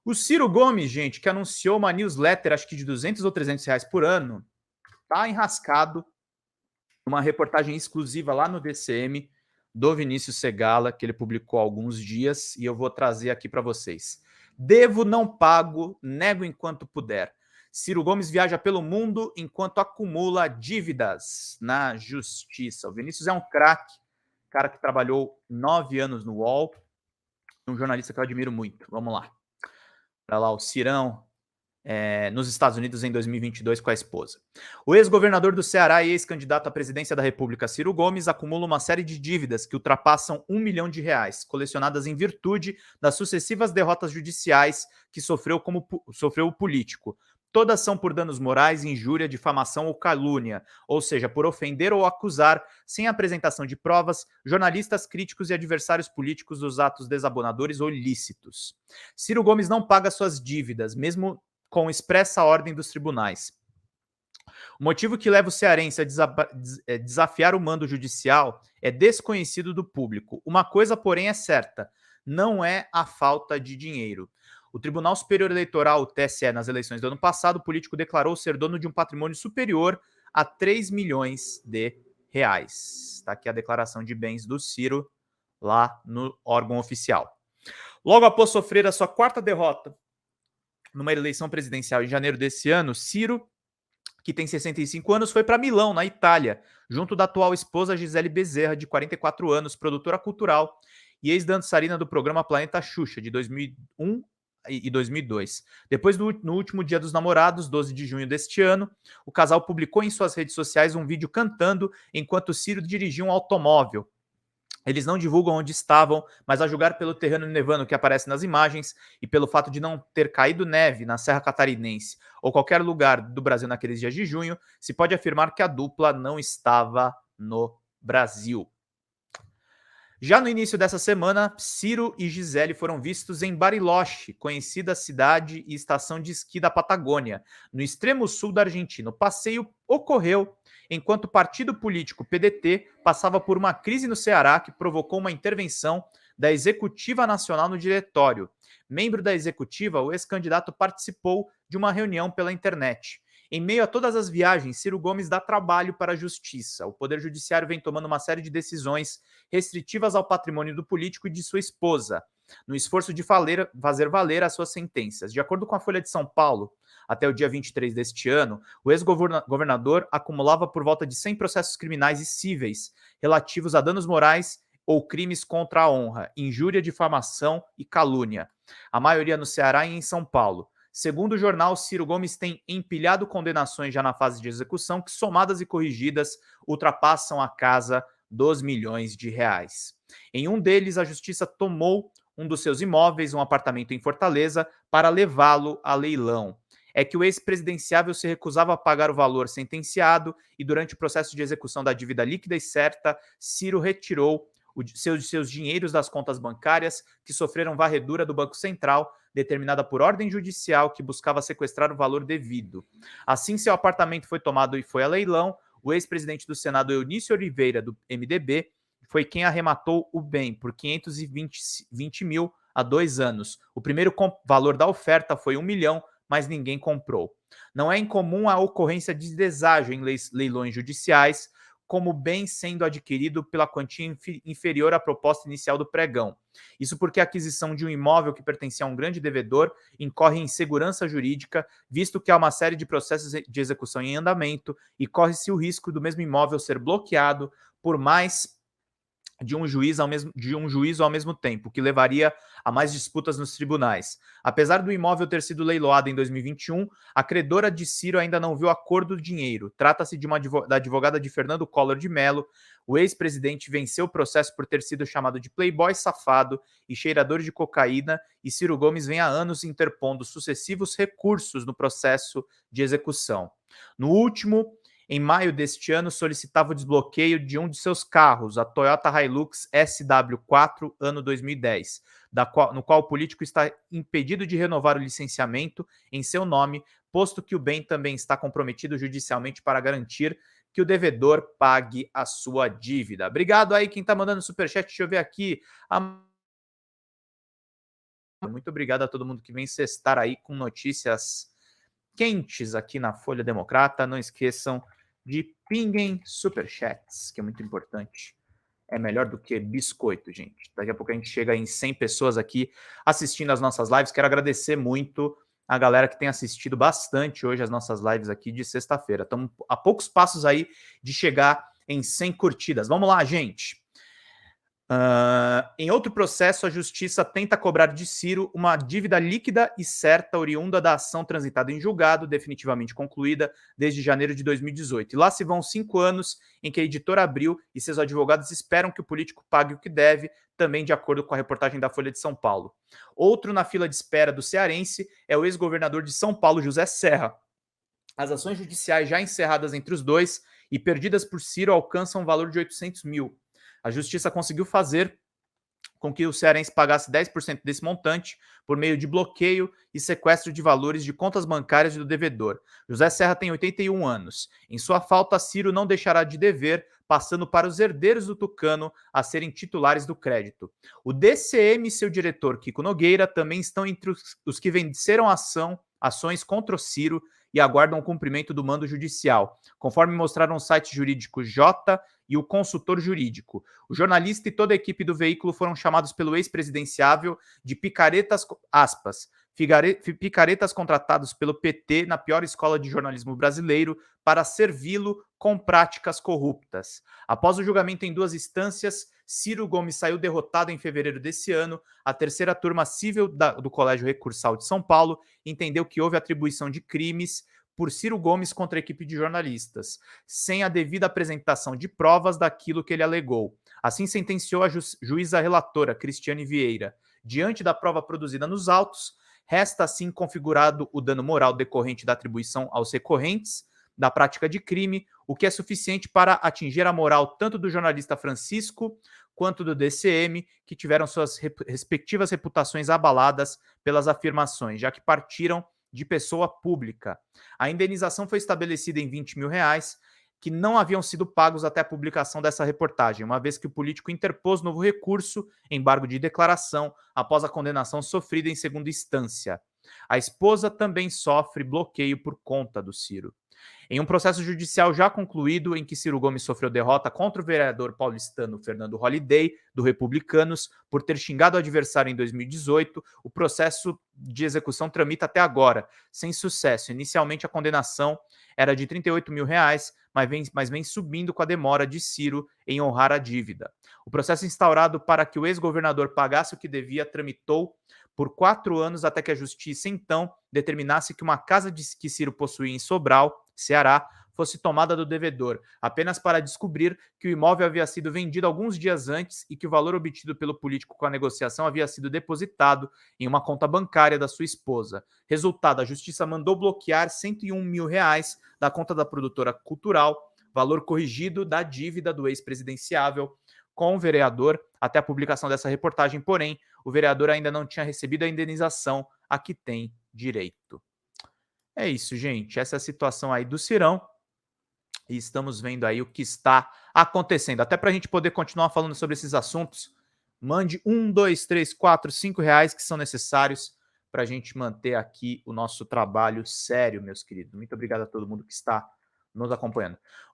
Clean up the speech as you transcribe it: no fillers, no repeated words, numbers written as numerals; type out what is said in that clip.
O Ciro Gomes, gente, que anunciou uma newsletter, acho que de 200 ou 300 reais por ano, tá enrascado numa reportagem exclusiva lá no DCM do Vinícius Segala, que ele publicou há alguns dias, e eu vou trazer aqui para vocês. Devo, não pago, nego enquanto puder. Ciro Gomes viaja pelo mundo enquanto acumula dívidas na justiça. O Vinícius é um craque, cara que trabalhou 9 anos no UOL, um jornalista que eu admiro muito. Vamos lá. Para lá, o Cirão, nos Estados Unidos em 2022 com a esposa. O ex-governador do Ceará e ex-candidato à presidência da República, Ciro Gomes, acumula uma série de dívidas que ultrapassam R$ 1 milhão, colecionadas em virtude das sucessivas derrotas judiciais que sofreu o político. Todas são por danos morais, injúria, difamação ou calúnia, ou seja, por ofender ou acusar, sem apresentação de provas, jornalistas, críticos e adversários políticos dos atos desabonadores ou ilícitos. Ciro Gomes não paga suas dívidas, mesmo com expressa ordem dos tribunais. O motivo que leva o cearense a desafiar o mando judicial é desconhecido do público. Uma coisa, porém, é certa: não é a falta de dinheiro. O Tribunal Superior Eleitoral, o TSE, nas eleições do ano passado, o político declarou ser dono de um patrimônio superior a 3 milhões de reais. Está aqui a declaração de bens do Ciro lá no órgão oficial. Logo após sofrer a sua quarta derrota numa eleição presidencial em janeiro desse ano, Ciro, que tem 65 anos, foi para Milão, na Itália, junto da atual esposa Gisele Bezerra, de 44 anos, produtora cultural e ex-dançarina do programa Planeta Xuxa, de 2001 e 2002. Depois, no último Dia dos Namorados, 12 de junho deste ano, o casal publicou em suas redes sociais um vídeo cantando enquanto Ciro dirigia um automóvel. Eles não divulgam onde estavam, mas a julgar pelo terreno nevando que aparece nas imagens e pelo fato de não ter caído neve na Serra Catarinense ou qualquer lugar do Brasil naqueles dias de junho, se pode afirmar que a dupla não estava no Brasil. Já no início dessa semana, Ciro e Gisele foram vistos em Bariloche, conhecida cidade e estação de esqui da Patagônia, no extremo sul da Argentina. O passeio ocorreu enquanto o partido político PDT passava por uma crise no Ceará que provocou uma intervenção da Executiva Nacional no diretório. Membro da executiva, o ex-candidato participou de uma reunião pela internet. Em meio a todas as viagens, Ciro Gomes dá trabalho para a justiça. O Poder Judiciário vem tomando uma série de decisões restritivas ao patrimônio do político e de sua esposa, no esforço de fazer valer as suas sentenças. De acordo com a Folha de São Paulo, até o dia 23 deste ano, o ex-governador acumulava por volta de 100 processos criminais e cíveis relativos a danos morais ou crimes contra a honra, injúria, difamação e calúnia. A maioria no Ceará e em São Paulo. Segundo o jornal, Ciro Gomes tem empilhado condenações já na fase de execução que, somadas e corrigidas, ultrapassam a casa dos milhões de reais. Em um deles, a justiça tomou um dos seus imóveis, um apartamento em Fortaleza, para levá-lo a leilão. É que o ex-presidenciável se recusava a pagar o valor sentenciado e, durante o processo de execução da dívida líquida e certa, Ciro retirou seus dinheiros das contas bancárias que sofreram varredura do Banco Central, determinada por ordem judicial que buscava sequestrar o valor devido. Assim, seu apartamento foi tomado e foi a leilão. O ex-presidente do Senado, Eunício Oliveira, do MDB, foi quem arrematou o bem por 520 mil há 2 anos. O primeiro valor da oferta foi 1 milhão, mas ninguém comprou. Não é incomum a ocorrência de deságio em leilões judiciais, como bem sendo adquirido pela quantia inferior à proposta inicial do pregão. Isso porque a aquisição de um imóvel que pertencia a um grande devedor incorre em insegurança jurídica, visto que há uma série de processos de execução em andamento e corre-se o risco do mesmo imóvel ser bloqueado por mais de um juízo ao mesmo tempo, que levaria a mais disputas nos tribunais. Apesar do imóvel ter sido leiloado em 2021, a credora de Ciro ainda não viu a cor do dinheiro. Trata-se da advogada de Fernando Collor de Mello. O ex-presidente venceu o processo por ter sido chamado de playboy safado e cheirador de cocaína, e Ciro Gomes vem há anos interpondo sucessivos recursos no processo de execução. No último, em maio deste ano, solicitava o desbloqueio de um de seus carros, a Toyota Hilux SW4, ano 2010, no qual o político está impedido de renovar o licenciamento em seu nome, posto que o bem também está comprometido judicialmente para garantir que o devedor pague a sua dívida. Obrigado aí quem está mandando superchat, deixa eu ver aqui. A Muito obrigado a todo mundo que vem sextar aí com notícias quentes aqui na Folha Democrata. Não esqueçam de pinguem superchats, que é muito importante. É melhor do que biscoito, gente. Daqui a pouco a gente chega em 100 pessoas aqui assistindo as nossas lives. Quero agradecer muito a galera que tem assistido bastante hoje as nossas lives aqui de sexta-feira. Estamos a poucos passos aí de chegar em 100 curtidas. Vamos lá, gente. Em outro processo, a Justiça tenta cobrar de Ciro uma dívida líquida e certa oriunda da ação transitada em julgado, definitivamente concluída desde janeiro de 2018. E lá se vão 5 anos em que a editora Abril e seus advogados esperam que o político pague o que deve, também de acordo com a reportagem da Folha de São Paulo. Outro na fila de espera do cearense é o ex-governador de São Paulo, José Serra. As ações judiciais já encerradas entre os dois e perdidas por Ciro alcançam um valor de 800 mil. A Justiça conseguiu fazer com que o cearense pagasse 10% desse montante por meio de bloqueio e sequestro de valores de contas bancárias do devedor. José Serra tem 81 anos. Em sua falta, Ciro não deixará de dever, passando para os herdeiros do Tucano a serem titulares do crédito. O DCM e seu diretor, Kiko Nogueira, também estão entre os que venceram ações contra o Ciro e aguardam o cumprimento do mando judicial, conforme mostraram os sites jurídicos Jota e o consultor jurídico. O jornalista e toda a equipe do veículo foram chamados pelo ex-presidenciável de picaretas, aspas, picaretas contratados pelo PT na pior escola de jornalismo brasileiro para servi-lo com práticas corruptas. Após o julgamento em 2 instâncias, Ciro Gomes saiu derrotado em fevereiro desse ano. A terceira turma civil do Colégio Recursal de São Paulo entendeu que houve atribuição de crimes por Ciro Gomes contra a equipe de jornalistas, sem a devida apresentação de provas daquilo que ele alegou. Assim sentenciou a juíza relatora, Cristiane Vieira. Diante da prova produzida nos autos, resta assim configurado o dano moral decorrente da atribuição aos recorrentes da prática de crime, o que é suficiente para atingir a moral tanto do jornalista Francisco quanto do DCM, que tiveram suas respectivas reputações abaladas pelas afirmações, já que partiram de pessoa pública. A indenização foi estabelecida em 20 mil reais, que não haviam sido pagos até a publicação dessa reportagem, uma vez que o político interpôs novo recurso, embargo de declaração, após a condenação sofrida em segunda instância. A esposa também sofre bloqueio por conta do Ciro. Em um processo judicial já concluído, em que Ciro Gomes sofreu derrota contra o vereador paulistano Fernando Holliday, do Republicanos, por ter xingado o adversário em 2018, o processo de execução tramita até agora, sem sucesso. Inicialmente, a condenação era de 38 mil reais, mas vem subindo com a demora de Ciro em honrar a dívida. O processo instaurado para que o ex-governador pagasse o que devia tramitou por 4 anos até que a justiça, então, determinasse que uma casa que Ciro possuía em Sobral, Ceará, fosse tomada do devedor, apenas para descobrir que o imóvel havia sido vendido alguns dias antes e que o valor obtido pelo político com a negociação havia sido depositado em uma conta bancária da sua esposa. Resultado, a justiça mandou bloquear 101 mil reais da conta da produtora cultural, valor corrigido da dívida do ex-presidenciável com o vereador até a publicação dessa reportagem, porém, o vereador ainda não tinha recebido a indenização a que tem direito. É isso, gente. Essa é a situação aí do Cirão. E estamos vendo aí o que está acontecendo. Até para a gente poder continuar falando sobre esses assuntos, mande 1, 2, 3, 4, 5 reais que são necessários para a gente manter aqui o nosso trabalho sério, meus queridos. Muito obrigado a todo mundo que está nos acompanhando.